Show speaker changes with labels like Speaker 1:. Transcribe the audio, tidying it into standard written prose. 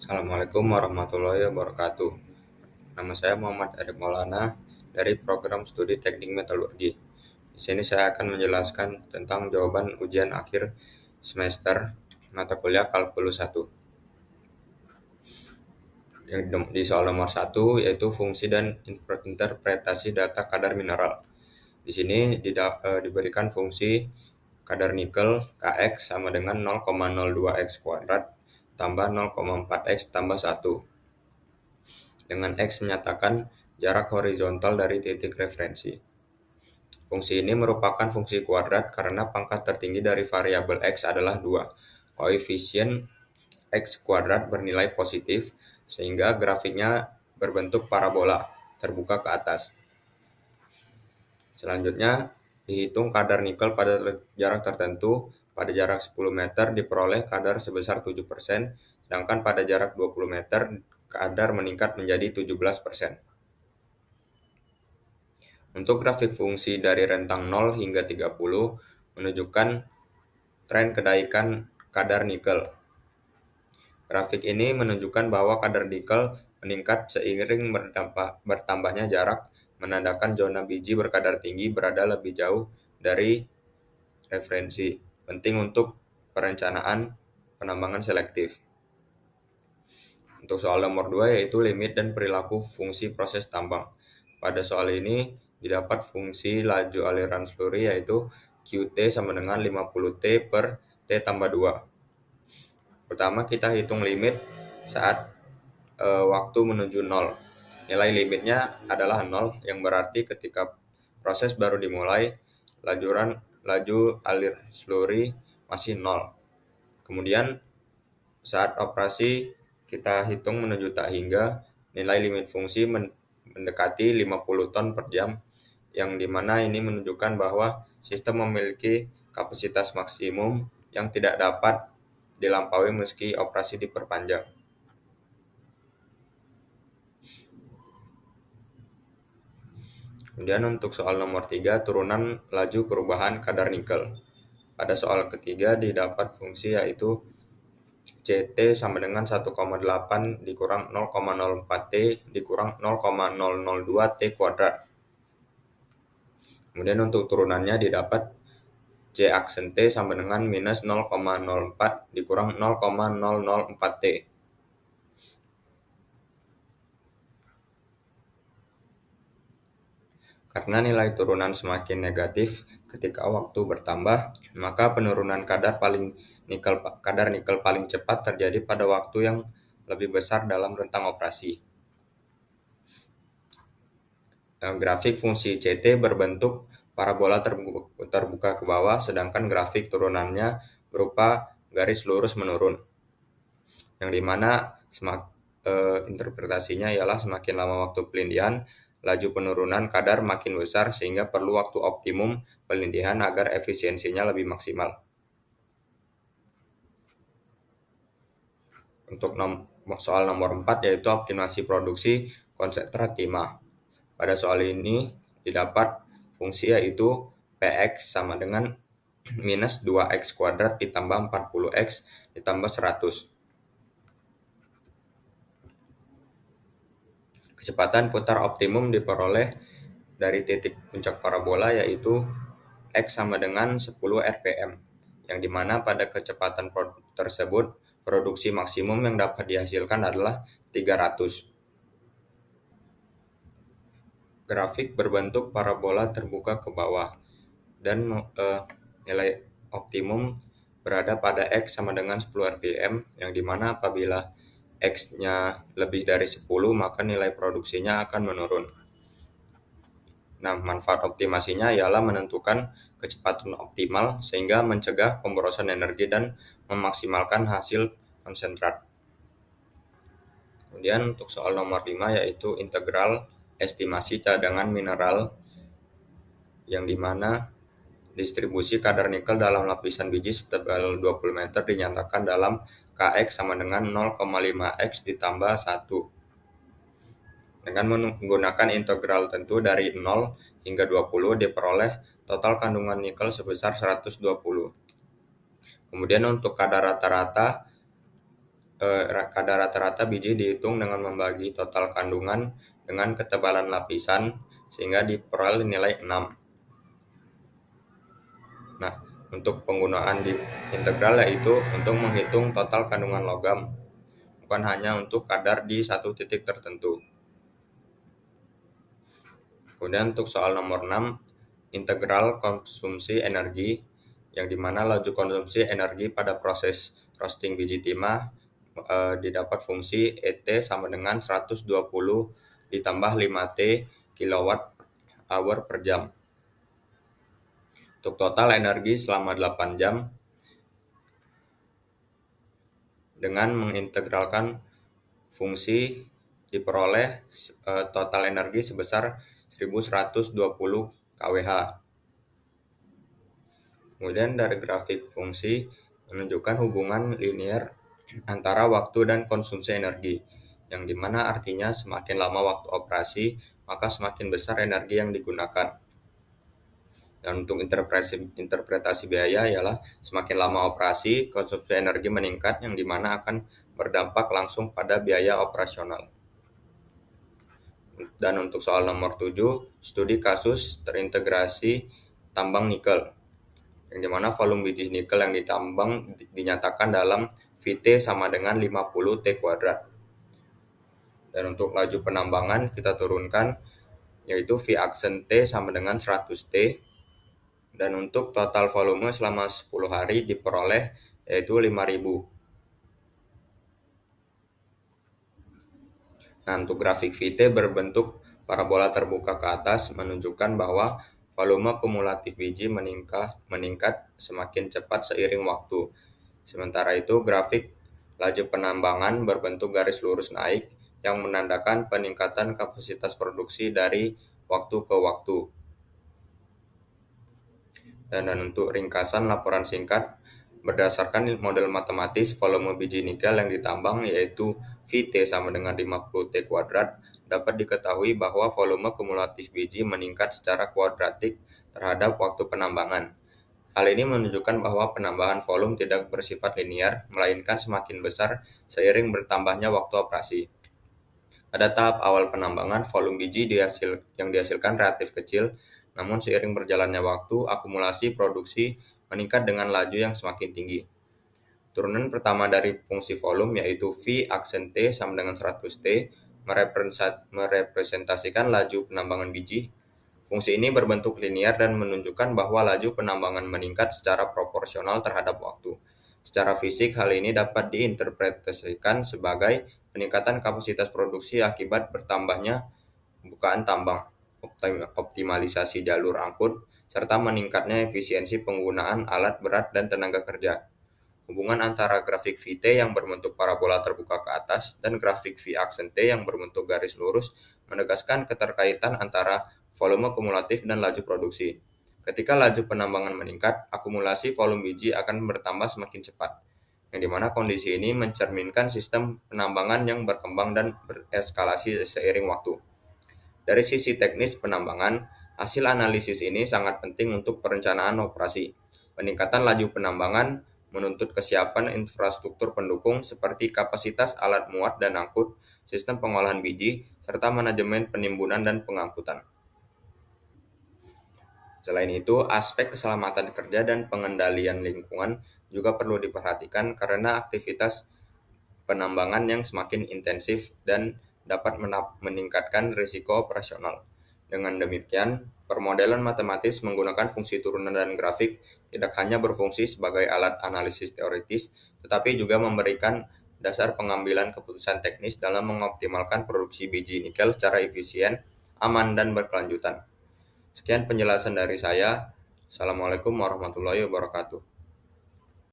Speaker 1: Assalamualaikum warahmatullahi wabarakatuh. Nama saya Muhammad Arif Maulana dari program studi Teknik Metalurgi. Di sini saya akan menjelaskan tentang jawaban ujian akhir semester mata kuliah Kalkulus 1. Di soal nomor 1 yaitu fungsi dan interpretasi data kadar mineral. Di sini diberikan fungsi kadar nikel Kx sama dengan 0,02 x kuadrat tambah 0,4 x tambah 1. Dengan X menyatakan jarak horizontal dari titik referensi. Fungsi ini merupakan fungsi kuadrat karena pangkat tertinggi dari variabel X adalah 2. Koefisien X kuadrat bernilai positif, sehingga grafiknya berbentuk parabola, terbuka ke atas. Selanjutnya, dihitung kadar nikel pada jarak tertentu. Pada jarak 10 meter diperoleh kadar sebesar 7%, sedangkan pada jarak 20 meter kadar meningkat menjadi 17%. Untuk grafik fungsi dari rentang 0 hingga 30 menunjukkan tren kenaikan kadar nikel. Grafik ini menunjukkan bahwa kadar nikel meningkat seiring bertambahnya jarak, menandakan zona biji berkadar tinggi berada lebih jauh dari referensi. Penting untuk perencanaan penambangan selektif. Untuk soal nomor 2 yaitu limit dan perilaku fungsi proses tambang. Pada soal ini didapat fungsi laju aliran slurry yaitu Qt sama dengan 50T per T tambah 2. Pertama kita hitung limit saat waktu menuju 0. Nilai limitnya adalah 0 yang berarti ketika proses baru dimulai laju alir slurry masih 0. Kemudian saat operasi kita hitung menuju tak hingga, nilai limit fungsi mendekati 50 ton per jam, yang dimana ini menunjukkan bahwa sistem memiliki kapasitas maksimum yang tidak dapat dilampaui meski operasi diperpanjang. Kemudian untuk soal nomor 3, turunan laju perubahan kadar nikel. Pada soal ketiga didapat fungsi yaitu Ct sama dengan 1,8 dikurang 0,04 T dikurang 0,002 T kuadrat. Kemudian untuk turunannya didapat C aksen T sama dengan minus 0,04 dikurang 0,004 T. Karena nilai turunan semakin negatif ketika waktu bertambah, maka penurunan kadar nikel paling cepat terjadi pada waktu yang lebih besar dalam rentang operasi. Grafik fungsi Ct berbentuk parabola terbuka ke bawah, sedangkan grafik turunannya berupa garis lurus menurun. Yang dimana interpretasinya ialah semakin lama waktu pelindihan, laju penurunan kadar makin besar sehingga perlu waktu optimum pelindihan agar efisiensinya lebih maksimal. Untuk soal nomor 4 yaitu optimasi produksi konsentrat timah. Pada soal ini didapat fungsi yaitu Px sama dengan minus 2x kuadrat ditambah 40x ditambah 100. Kecepatan putar optimum diperoleh dari titik puncak parabola yaitu X sama dengan 10 rpm, yang dimana pada kecepatan tersebut produksi maksimum yang dapat dihasilkan adalah 300. Grafik berbentuk parabola terbuka ke bawah dan nilai optimum berada pada X sama dengan 10 rpm, yang dimana apabila X-nya lebih dari 10 maka nilai produksinya akan menurun. Nah, manfaat optimasinya ialah menentukan kecepatan optimal sehingga mencegah pemborosan energi dan memaksimalkan hasil konsentrat. Kemudian untuk soal nomor 5 yaitu integral estimasi cadangan mineral, yang dimana distribusi kadar nikel dalam lapisan biji setebal 20 meter dinyatakan dalam Kx sama dengan 0,5x ditambah 1. Dengan menggunakan integral tentu dari 0 hingga 20 diperoleh total kandungan nikel sebesar 120. Kemudian untuk kadar rata-rata kadar rata-rata biji dihitung dengan membagi total kandungan dengan ketebalan lapisan sehingga diperoleh nilai 6. Nah, untuk penggunaan di integral yaitu untuk menghitung total kandungan logam, bukan hanya untuk kadar di satu titik tertentu. Kemudian untuk soal nomor 6, integral konsumsi energi, yang dimana laju konsumsi energi pada proses roasting biji timah didapat fungsi ET sama dengan 120 ditambah 5T kilowatt hour per jam. Untuk total energi selama 8 jam dengan mengintegralkan fungsi diperoleh total energi sebesar 1120 kWh. Kemudian dari grafik fungsi menunjukkan hubungan linier antara waktu dan konsumsi energi, yang dimana artinya semakin lama waktu operasi, maka semakin besar energi yang digunakan. Dan untuk interpretasi biaya ialah semakin lama operasi, konsumsi energi meningkat, yang dimana akan berdampak langsung pada biaya operasional. Dan untuk soal nomor 7, studi kasus terintegrasi tambang nikel, yang dimana volume biji nikel yang ditambang dinyatakan dalam VT sama dengan 50 T kuadrat. Dan untuk laju penambangan kita turunkan, yaitu V aksen T sama dengan 100 T. Dan untuk total volume selama 10 hari diperoleh yaitu 5000. Nah, untuk grafik VT berbentuk parabola terbuka ke atas menunjukkan bahwa volume kumulatif biji meningkat semakin cepat seiring waktu. Sementara itu, grafik laju penambangan berbentuk garis lurus naik yang menandakan peningkatan kapasitas produksi dari waktu ke waktu. Dan untuk ringkasan laporan singkat, berdasarkan model matematis volume biji nikel yang ditambang yaitu VT sama dengan 50 T kuadrat, dapat diketahui bahwa volume kumulatif biji meningkat secara kuadratik terhadap waktu penambangan. Hal ini menunjukkan bahwa penambahan volume tidak bersifat linear, melainkan semakin besar seiring bertambahnya waktu operasi. Pada tahap awal penambangan, volume biji yang dihasilkan relatif kecil, namun seiring berjalannya waktu, akumulasi produksi meningkat dengan laju yang semakin tinggi. Turunan pertama dari fungsi volume yaitu V aksen T sama dengan 100T merepresentasikan laju penambangan biji. Fungsi ini berbentuk linear dan menunjukkan bahwa laju penambangan meningkat secara proporsional terhadap waktu. Secara fisik, hal ini dapat diinterpretasikan sebagai peningkatan kapasitas produksi akibat bertambahnya bukaan tambang, optimalisasi jalur angkut, serta meningkatnya efisiensi penggunaan alat berat dan tenaga kerja. Hubungan antara grafik VT yang berbentuk parabola terbuka ke atas dan grafik V aksen T yang berbentuk garis lurus menegaskan keterkaitan antara volume kumulatif dan laju produksi. Ketika laju penambangan meningkat, akumulasi volume biji akan bertambah semakin cepat, yang dimana kondisi ini mencerminkan sistem penambangan yang berkembang dan bereskalasi seiring waktu. Dari sisi teknis penambangan, hasil analisis ini sangat penting untuk perencanaan operasi. Peningkatan laju penambangan menuntut kesiapan infrastruktur pendukung seperti kapasitas alat muat dan angkut, sistem pengolahan biji, serta manajemen penimbunan dan pengangkutan. Selain itu, aspek keselamatan kerja dan pengendalian lingkungan juga perlu diperhatikan karena aktivitas penambangan yang semakin intensif dan dapat meningkatkan risiko operasional. Dengan demikian, permodelan matematis menggunakan fungsi turunan dan grafik tidak hanya berfungsi sebagai alat analisis teoritis, tetapi juga memberikan dasar pengambilan keputusan teknis dalam mengoptimalkan produksi biji nikel secara efisien, aman, dan berkelanjutan. Sekian penjelasan dari saya. Assalamualaikum warahmatullahi wabarakatuh.